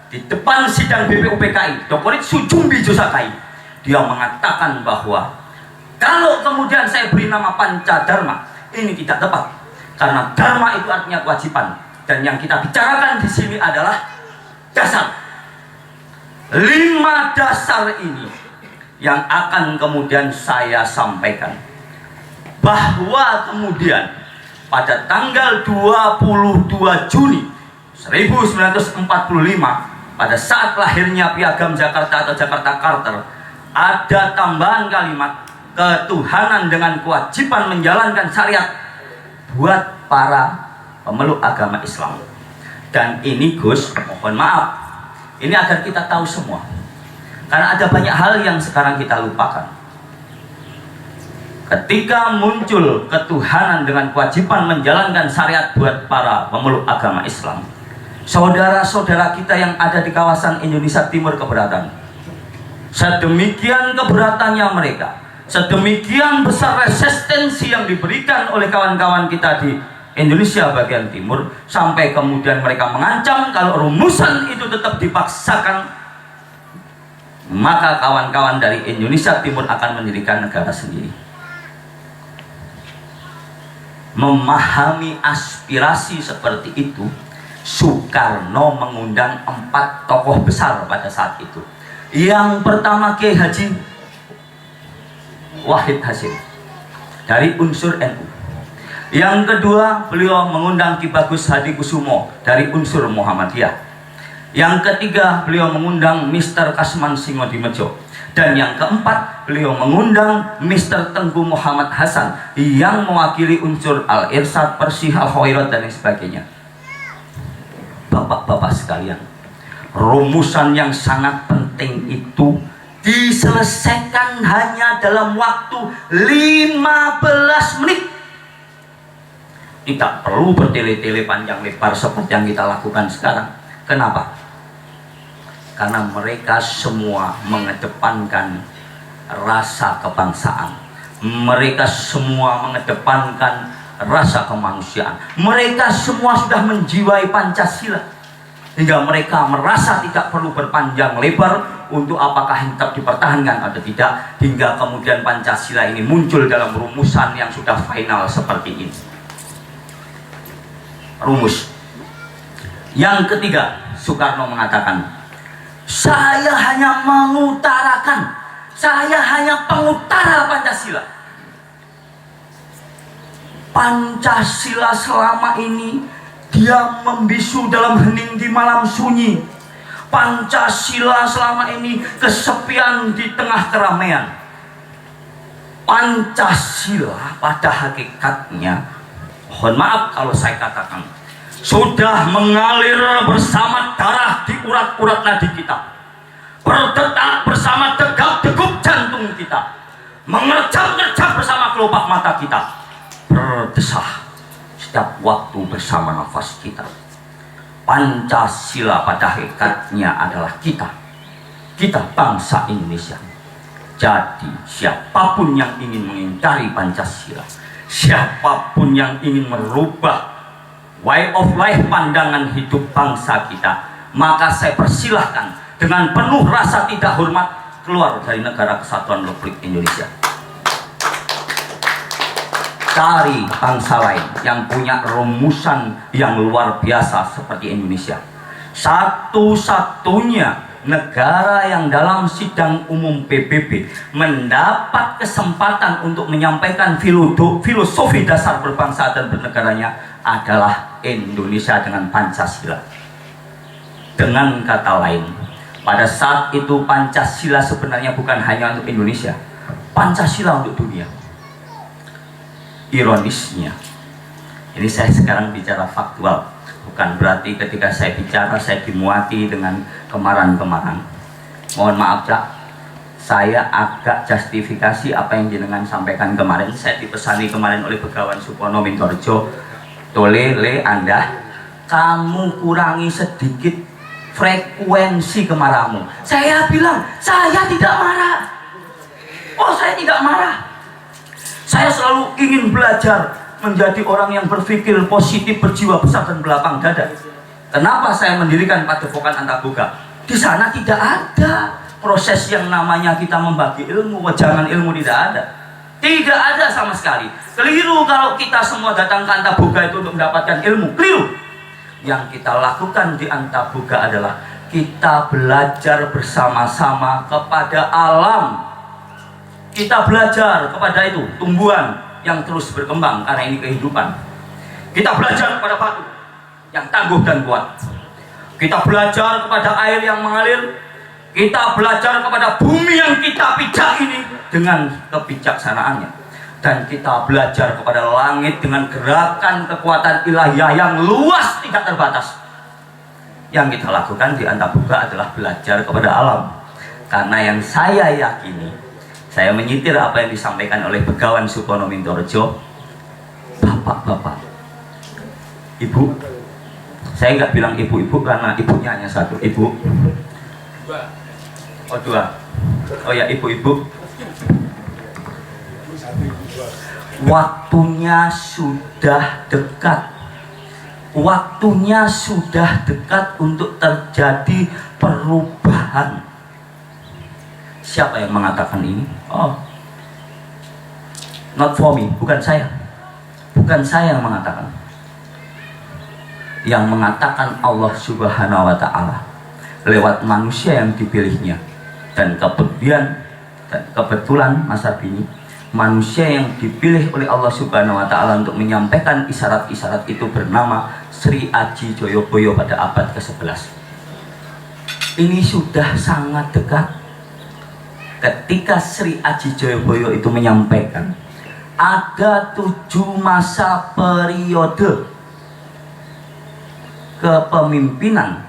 [SPEAKER 6] di depan sidang BPUPKI, Dr. Sujumbi Josakai, dia mengatakan bahwa kalau kemudian saya beri nama Pancadharma, ini tidak tepat, karena dharma itu artinya kewajiban, dan yang kita bicarakan di sini adalah dasar. 5 dasar ini yang akan kemudian saya sampaikan, bahwa kemudian pada tanggal 22 Juni 1945, pada saat lahirnya Piagam Jakarta atau Jakarta Charter, ada tambahan kalimat ketuhanan dengan kewajiban menjalankan syariat buat para pemeluk agama Islam. Dan ini Gus, mohon maaf, ini agar kita tahu semua, karena ada banyak hal yang sekarang kita lupakan. Ketika muncul ketuhanan dengan kewajiban menjalankan syariat buat para pemeluk agama Islam, saudara-saudara kita yang ada di kawasan Indonesia Timur keberatan. Sedemikian keberatannya mereka, sedemikian besar resistensi yang diberikan oleh kawan-kawan kita di Indonesia bagian timur, sampai kemudian mereka mengancam kalau rumusan itu tetap dipaksakan, maka kawan-kawan dari Indonesia Timur akan mendirikan negara sendiri. Memahami aspirasi seperti itu, Soekarno mengundang 4 tokoh besar pada saat itu. Yang pertama Kiai Haji Wahid Hasyim dari unsur NU. Yang kedua, beliau mengundang Ki Bagus Hadikusumo dari unsur Muhammadiyah. Yang ketiga, beliau mengundang Mr. Kasman Singodimedjo. Dan yang keempat, beliau mengundang Mr. Tengku Muhammad Hasan yang mewakili unsur Al-Irsyad, Persih, Al-Khairat dan lain sebagainya. Bapak-bapak sekalian, rumusan yang sangat penting itu diselesaikan hanya dalam waktu 15 menit. Tidak perlu bertele-tele panjang lebar seperti yang kita lakukan sekarang. Kenapa? Karena mereka semua mengedepankan rasa kebangsaan. Mereka semua mengedepankan rasa kemanusiaan. Mereka semua sudah menjiwai Pancasila, hingga mereka merasa tidak perlu berpanjang lebar untuk apakah yang tetap dipertahankan atau tidak, hingga kemudian Pancasila ini muncul dalam rumusan yang sudah final seperti ini. Rumus yang ketiga, Soekarno mengatakan, saya hanya mengutarakan, saya hanya pengutara Pancasila. Pancasila selama ini dia membisu dalam hening di malam sunyi. Pancasila selama ini kesepian di tengah keramaian. Pancasila pada hakikatnya, mohon maaf kalau saya katakan, sudah mengalir bersama darah di urat-urat nadi kita, berdetak bersama degup jantung kita, mengerjap-ngerjap bersama kelopak mata kita, berdesah setiap waktu bersama nafas kita. Pancasila pada hakikatnya adalah kita bangsa Indonesia. Jadi siapapun yang ingin mengingkari Pancasila, siapapun yang ingin merubah way of life, pandangan hidup bangsa kita, maka saya persilahkan dengan penuh rasa tidak hormat keluar dari Negara Kesatuan Republik Indonesia. Cari bangsa lain yang punya rumusan yang luar biasa seperti Indonesia. Satu-satunya negara yang dalam sidang umum PBB mendapat kesempatan untuk menyampaikan filosofi dasar berbangsa dan bernegaranya adalah Indonesia dengan Pancasila. Dengan kata lain, pada saat itu Pancasila sebenarnya bukan hanya untuk Indonesia, Pancasila untuk dunia. Ironisnya, ini saya sekarang bicara faktual, bukan berarti ketika saya bicara saya dimuati dengan kemarahan-kemarahan. Mohon maaf Cak, saya agak justifikasi apa yang jenengan sampaikan kemarin. Saya dipesani kemarin oleh Begawan Supono Mintorjo, tolele Anda, kamu kurangi sedikit frekuensi kemarahanmu. Saya bilang, saya tidak marah. Oh, saya tidak marah. Saya selalu ingin belajar menjadi orang yang berpikir positif, berjiwa besar dan berlapang dada. Kenapa saya mendirikan Padepokan Antaboga? Di sana tidak ada proses yang namanya kita membagi ilmu, wejangan ilmu, tidak ada. Tidak ada sama sekali. Keliru kalau kita semua datang ke Antaboga itu untuk mendapatkan ilmu. Keliru. Yang kita lakukan di Antaboga adalah kita belajar bersama-sama kepada alam. Kita belajar kepada itu tumbuhan yang terus berkembang karena ini kehidupan. Kita belajar kepada batu yang tangguh dan kuat. Kita belajar kepada air yang mengalir. Kita belajar kepada bumi yang kita pijak ini dengan kebijaksanaannya. Dan kita belajar kepada langit dengan gerakan kekuatan ilahiyah yang luas tidak terbatas. yang kita lakukan di Antabuka adalah belajar kepada alam. Karena yang saya yakini, saya menyitir apa yang disampaikan oleh Begawan Supono Mintorejo, bapak-bapak, ibu, saya nggak bilang ibu-ibu karena ibunya hanya satu, ibu, oh dua, oh ya ibu-ibu, waktunya sudah dekat. Waktunya sudah dekat untuk terjadi perubahan. Siapa yang mengatakan ini? Oh, not for me, bukan saya. Bukan saya yang mengatakan. Yang mengatakan Allah Subhanahu wa Ta'ala lewat manusia yang dipilihnya. Dan kebetulan Mas Arbini, manusia yang dipilih oleh Allah Subhanahu wa Ta'ala untuk menyampaikan isyarat-isyarat itu bernama Sri Aji Joyoboyo pada abad ke-11. Ini sudah sangat dekat. Ketika Sri Aji Joyoboyo itu menyampaikan ada 7 masa periode kepemimpinan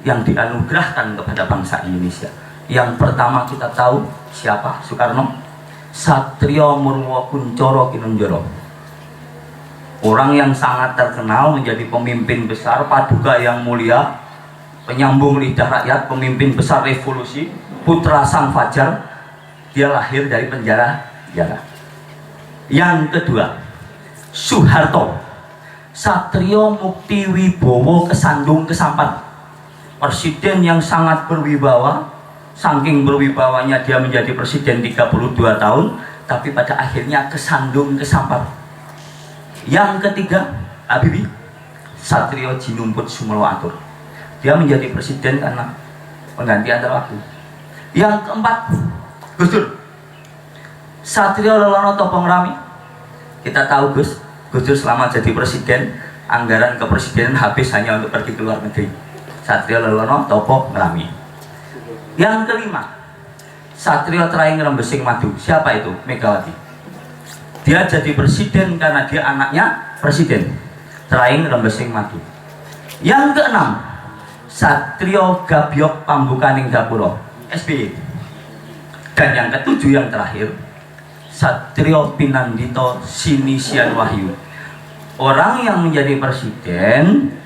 [SPEAKER 6] yang dianugerahkan kepada bangsa Indonesia. Yang pertama kita tahu siapa? Soekarno, Satrio Murwo Kuncoro Kinunjoro. Orang yang sangat terkenal, menjadi pemimpin besar, paduka yang mulia, penyambung lidah rakyat, pemimpin besar revolusi, putra sang fajar. Dia lahir dari penjara. Yang kedua, Soeharto, Satrio Mukti Wibowo Kesandung Kesampat, presiden yang sangat berwibawa. Saking berwibawanya dia menjadi presiden 32 tahun, tapi pada akhirnya kesandung kesampat. Yang ketiga, Habibie, Satrio Jinumput Sumelo Atur. Dia menjadi presiden karena penggantian terwaktu. Yang keempat, Gus Dur, Satrio Lelono Topong Rami. Kita tahu Gus Dur selama jadi presiden, anggaran kepresidenan habis hanya untuk pergi ke luar negeri. Satrio Lelono Topong Rami. Yang kelima, Satrio Traing Rembesing Madu. Siapa itu? Megawati. Dia jadi presiden karena dia anaknya presiden. Traing Rembesing Madu. Yang keenam, Satrio Gabyok Pambukaning Gapuro, SBY. Dan yang ketujuh, yang terakhir, Satrio Pinandito Sinisian Wahyu. Orang yang menjadi presiden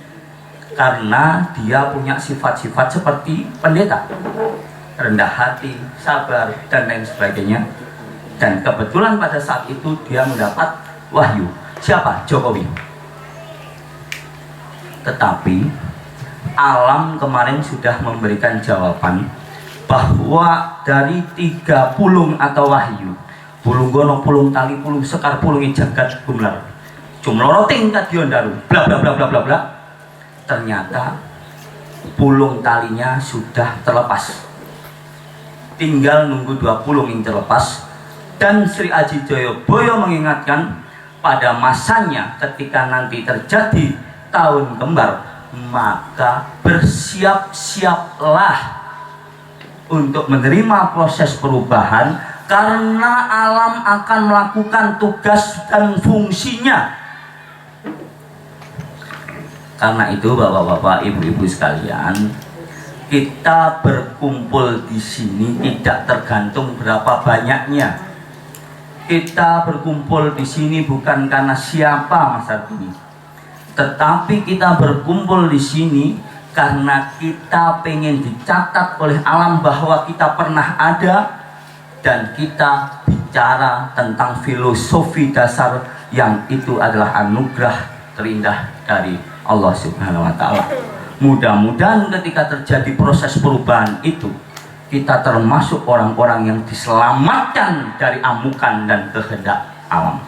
[SPEAKER 6] karena dia punya sifat-sifat seperti pendeta, rendah hati, sabar, dan lain sebagainya. Dan kebetulan pada saat itu dia mendapat wahyu. Siapa? Jokowi. Tetapi alam kemarin sudah memberikan jawaban bahwa dari 3 pulung atau wahyu, pulung gono, pulung tali, pulung sekar, pulung jagat gumlar, jumloro tingkat diondaru, bla bla bla bla bla bla. Ternyata pulung talinya sudah terlepas. Tinggal nunggu 2 pulung yang terlepas. Dan Sri Aji Joyoboyo mengingatkan pada masanya ketika nanti terjadi tahun kembar, maka bersiap-siaplah untuk menerima proses perubahan, karena alam akan melakukan tugas dan fungsinya. Karena itu bapak-bapak, ibu-ibu sekalian, kita berkumpul di sini tidak tergantung berapa banyaknya. Kita berkumpul di sini bukan karena siapa Mas Arbini, tetapi kita berkumpul di sini karena kita pengen dicatat oleh alam bahwa kita pernah ada, dan kita bicara tentang filosofi dasar yang itu adalah anugerah terindah dari Allah Subhanahu wa Ta'ala. Mudah-mudahan ketika terjadi proses perubahan itu, kita termasuk orang-orang yang diselamatkan dari amukan dan kehendak alam.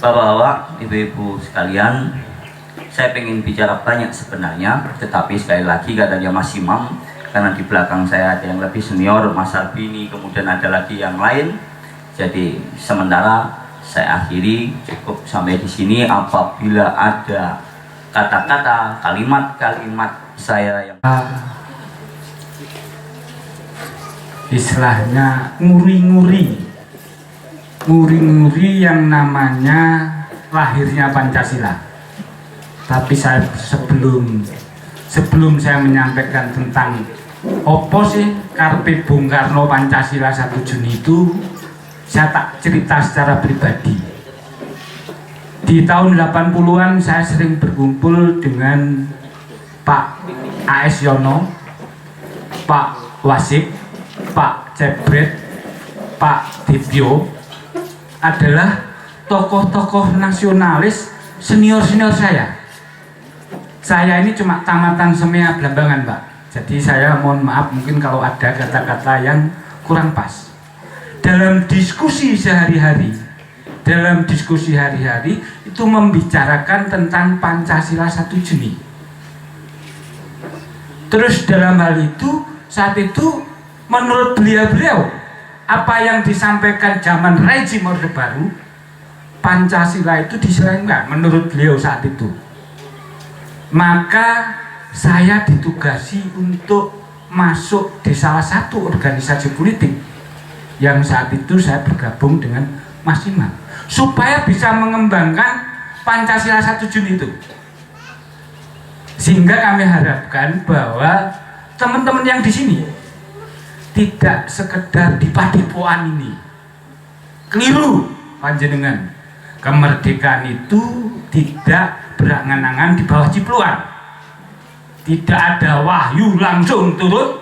[SPEAKER 6] Bapak-bapak, ibu-ibu sekalian, saya ingin bicara banyak sebenarnya, tetapi sekali lagi katanya Mas Imam, karena di belakang saya ada yang lebih senior, Mas Arbini, kemudian ada lagi yang lain. Jadi sementara saya akhiri cukup sampai di sini. Apabila ada kata-kata, kalimat-kalimat saya yang
[SPEAKER 5] istilahnya nguri-nguri yang namanya lahirnya Pancasila. Tapi saya sebelum sebelum saya menyampaikan tentang opo sih karepe Bung Karno Pancasila 1 Juni itu, saya tak cerita secara pribadi. Di tahun 80-an saya sering berkumpul dengan Pak A.S. Yono, Pak Wasip, Pak Cebret, Pak Dibyo, adalah tokoh-tokoh nasionalis senior-senior saya. Saya ini cuma tamatan Semea Blambangan, Pak. Jadi saya mohon maaf mungkin kalau ada kata-kata yang kurang pas. Dalam diskusi sehari-hari, itu membicarakan tentang Pancasila 1 Juni. Terus dalam hal itu, saat itu menurut beliau, apa yang disampaikan zaman rezim Orde Baru, Pancasila itu diselenggarkan menurut beliau saat itu. Maka saya ditugasi untuk masuk di salah satu organisasi politik yang saat itu saya bergabung dengan Mas Imam, supaya bisa mengembangkan Pancasila 1 Juni itu. Sehingga kami harapkan bahwa teman-teman yang di sini tidak sekedar di padepokan ini. Keliru panjenengan. Kemerdekaan itu tidak berangan-angan di bawah cipluan. Tidak ada wahyu langsung turun,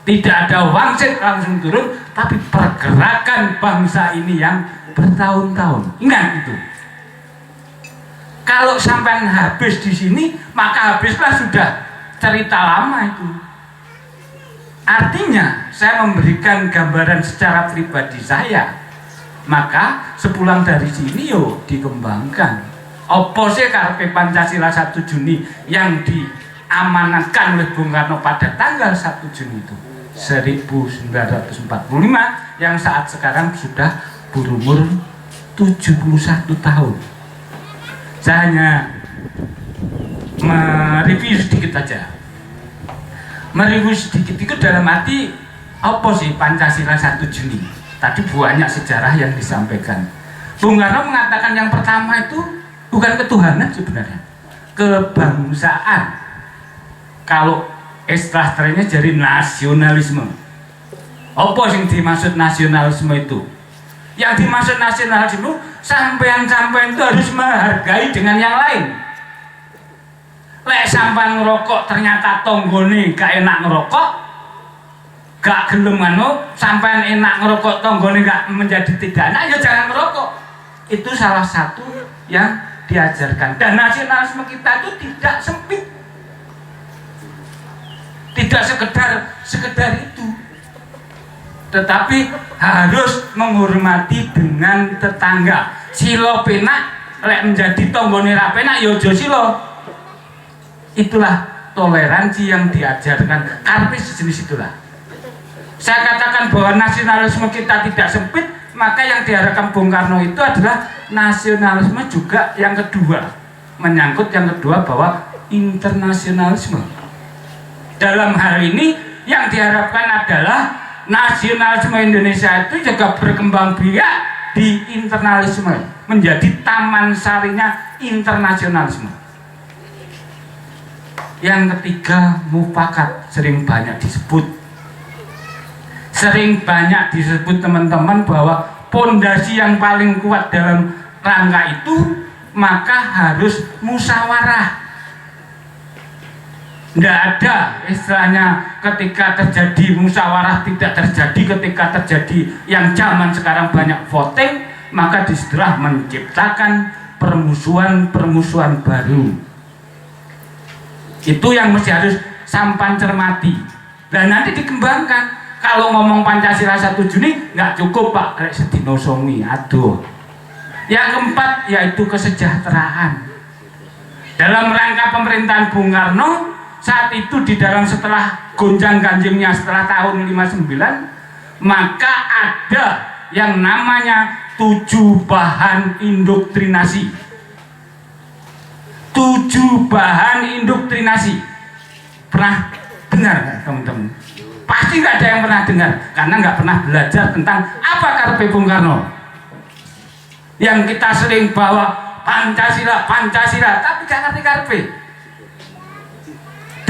[SPEAKER 5] tidak ada wangsit langsung turun, tapi pergerakan bangsa ini yang bertahun-tahun. Ingat itu. Kalau sampai habis di sini, maka habislah sudah cerita lama itu. Artinya saya memberikan gambaran secara pribadi saya. Maka sepulang dari sini yo dikembangkan. Apa sih karepe Pancasila 1 Juni yang diamanatkan oleh Bung Karno pada tanggal 1 Juni itu 1945, yang saat sekarang sudah berumur 71 tahun. Saya hanya mereview sedikit aja. Mereview sedikit itu dalam arti apa sih Pancasila 1 Juni? Tadi banyak sejarah yang disampaikan. Bung Karno mengatakan yang pertama itu bukan ketuhanan sebenarnya, kebangsaan. Kalau istilah trennya jadi nasionalisme. Apa yang dimaksud nasionalisme itu? Yang dimaksud nasionalisme, sampean-sampean itu harus menghargai dengan yang lain. Lek sampean ngerokok ternyata tonggone gak enak ngerokok, gak gelem sampean enak ngerokok tonggone gak menjadi tidak enak, ya jangan ngerokok. Itu salah satu yang diajarkan. Dan nasionalisme kita itu tidak sempit, tidak sekedar itu, tetapi harus menghormati dengan tetangga. Silo penak lek menjadi tonggone ra penak ya aja silo. Itulah toleransi yang diajarkan. Karena sejenis itulah. Saya katakan bahwa nasionalisme kita tidak sempit, maka yang diharapkan Bung Karno itu adalah nasionalisme juga yang kedua, menyangkut yang kedua bahwa internasionalisme. Dalam hal ini yang diharapkan adalah nasionalisme Indonesia itu juga berkembang biak di internalisme, menjadi taman sarinya internasionalisme. Yang ketiga, mufakat, sering banyak disebut teman-teman bahwa pondasi yang paling kuat dalam rangka itu maka harus musyawarah. Tidak ada istilahnya ketika terjadi musyawarah tidak terjadi, ketika terjadi yang zaman sekarang banyak voting, maka disitulah menciptakan permusuhan baru. Itu yang mesti harus sampan cermati. Dan nanti dikembangkan. Kalau ngomong Pancasila 1 Juni nggak cukup Pak, rek sedino songi, aduh. Yang keempat yaitu kesejahteraan. Dalam rangka pemerintahan Bung Karno saat itu di dalam setelah gonjang-ganjingnya setelah tahun 59, maka ada yang namanya 7 bahan indoktrinasi. 7 bahan indoktrinasi. Pernah dengar nggak teman-teman? Pasti nggak ada yang pernah dengar, karena nggak pernah belajar tentang apa karepe Bung Karno. Yang kita sering bawa Pancasila, tapi nggak ngerti karepe.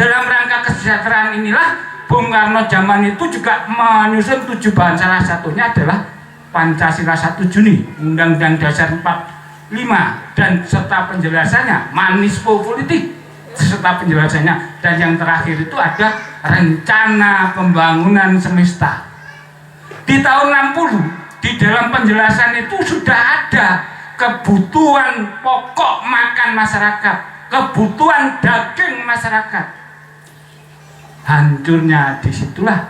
[SPEAKER 7] dalam rangka kesejahteraan inilah Bung Karno zaman itu juga menyusun 7 bahan, salah satunya adalah Pancasila 1 Juni, Undang-Undang Dasar 45, dan serta penjelasannya, manisme politik serta penjelasannya, dan yang terakhir itu ada rencana pembangunan semesta. Di tahun 60 di dalam penjelasan itu sudah ada kebutuhan pokok makan masyarakat, kebutuhan daging masyarakat. Hancurnya disitulah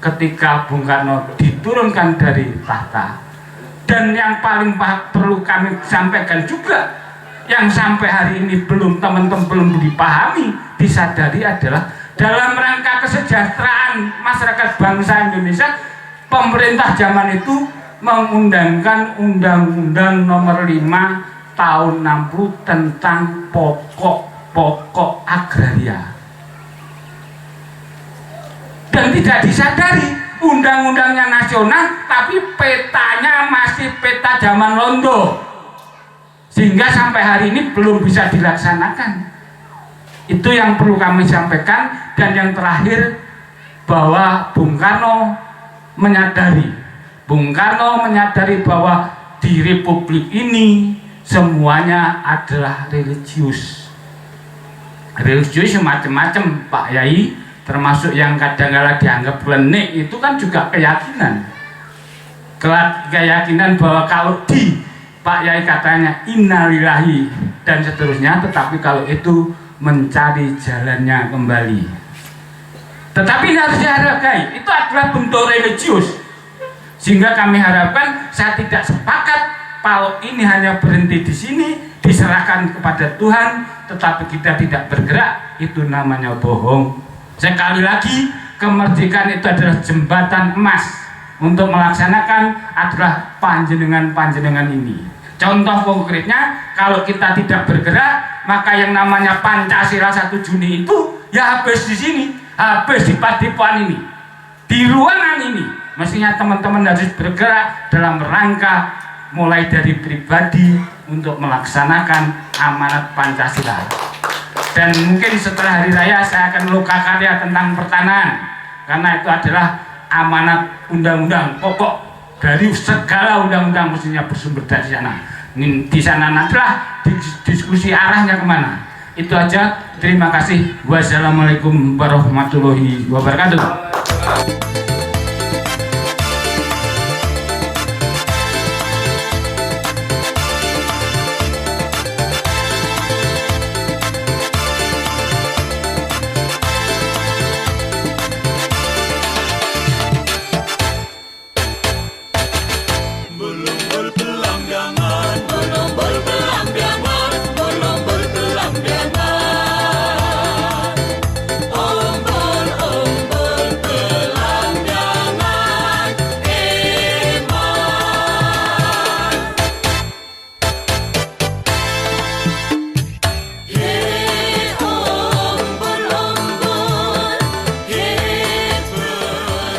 [SPEAKER 7] ketika Bung Karno diturunkan dari tahta. Dan yang paling perlu kami sampaikan juga, yang sampai hari ini teman-teman belum dipahami, disadari adalah dalam rangka kesejahteraan masyarakat bangsa Indonesia, pemerintah zaman itu mengundangkan Undang-Undang Nomor 5 tahun 60 tentang pokok-pokok agraria. Dan tidak disadari undang-undangnya nasional, tapi petanya masih peta zaman Londo, sehingga sampai hari ini belum bisa dilaksanakan. Itu yang perlu kami sampaikan. Dan yang terakhir, bahwa Bung Karno menyadari bahwa di Republik ini semuanya adalah religius. Religius macam-macam, Pak Yai, termasuk yang kadang-kala dianggap lenik, itu kan juga keyakinan. Keyakinan bahwa kalau di Pak Yai katanya innalillahi dan seterusnya, tetapi kalau itu mencari jalannya kembali. Tetapi ini harus dihargai, itu adalah bentuk religius. Sehingga kami harapkan, saya tidak sepakat kalau ini hanya berhenti di sini, diserahkan kepada Tuhan, tetapi kita tidak bergerak, itu namanya bohong. Sekali lagi, kemerdekaan itu adalah jembatan emas untuk melaksanakan adalah panjenengan ini. Contoh konkretnya, kalau kita tidak bergerak, maka yang namanya Pancasila 1 Juni itu ya habis di sini, habis di Padepokan ini, di ruangan ini. Mestinya teman-teman harus bergerak dalam rangka mulai dari pribadi untuk melaksanakan amanat Pancasila. Dan mungkin setelah hari raya saya akan lokakarya tentang pertanahan, karena itu adalah amanat undang-undang pokok dari segala undang-undang, mestinya bersumber dari sana. Di sana adalah diskusi arahnya kemana. Itu aja, terima kasih. Wassalamualaikum warahmatullahi wabarakatuh.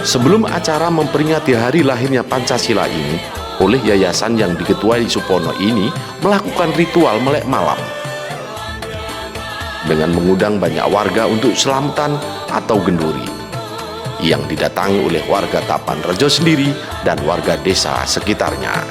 [SPEAKER 3] Sebelum acara memperingati hari lahirnya Pancasila ini, oleh yayasan yang diketuai Supono ini melakukan ritual melek malam dengan mengundang banyak warga untuk selamatan atau genduri yang didatangi oleh warga Tapan Rejo sendiri dan warga desa sekitarnya.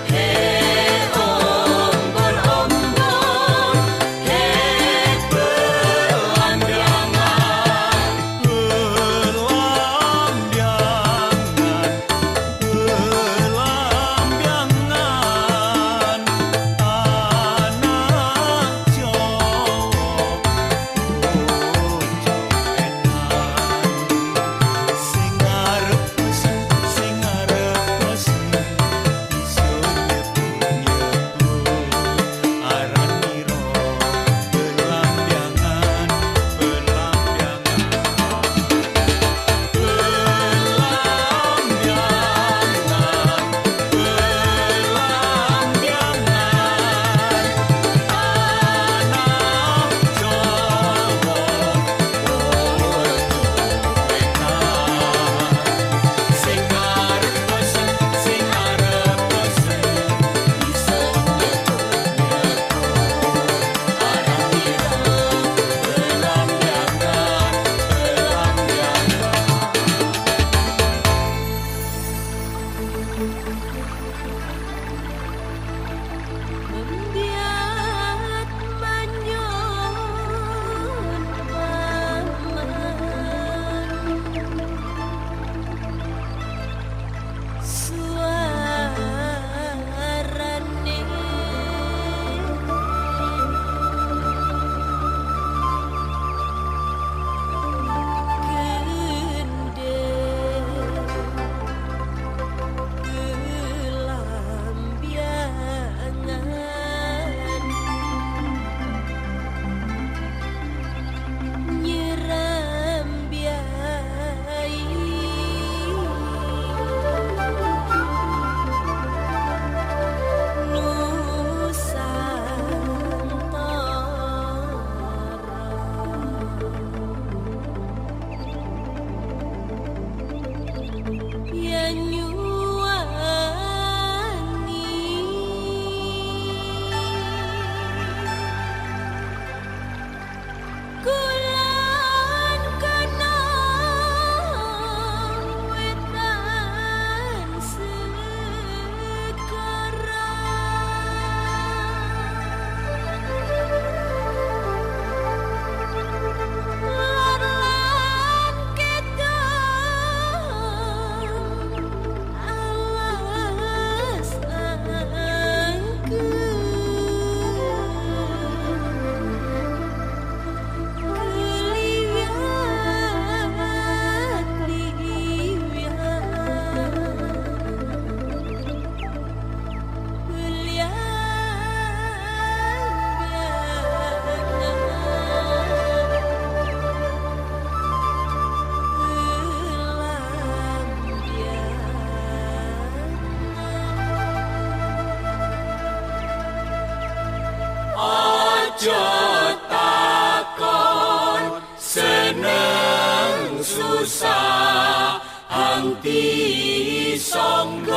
[SPEAKER 2] Pati Songgo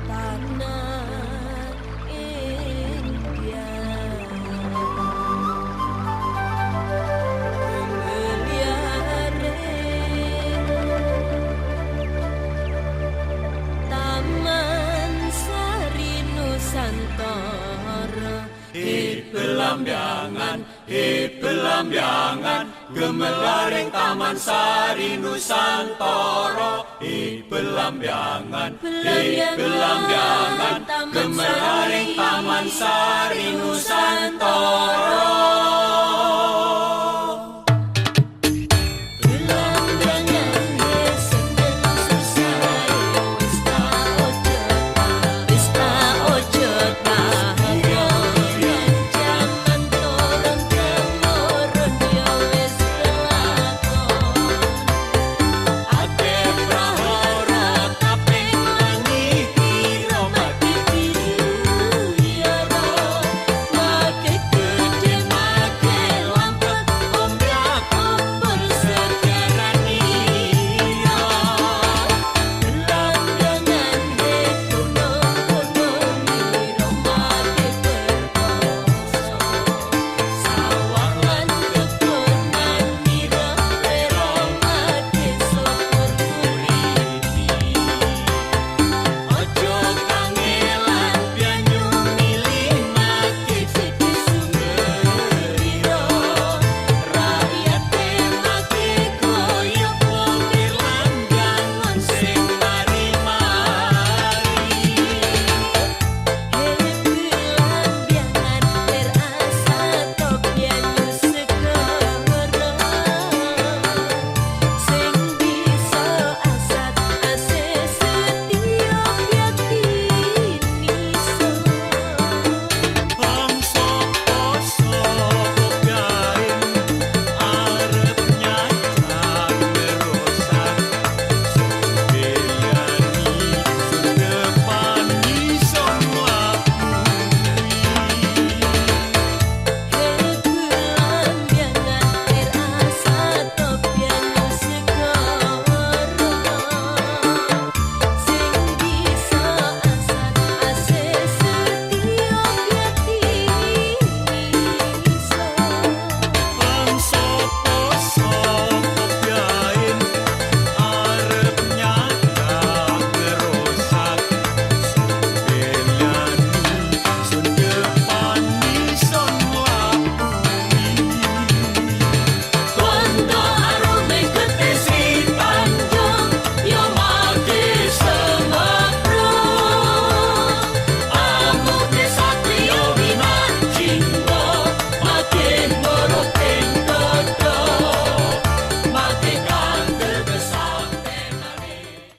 [SPEAKER 8] Tanah India Taman Sari Nusantara
[SPEAKER 2] Pelambiangan Gemelaring Taman Sari Nusantara Pelambiangan Gemelaring Taman Sari Nusantara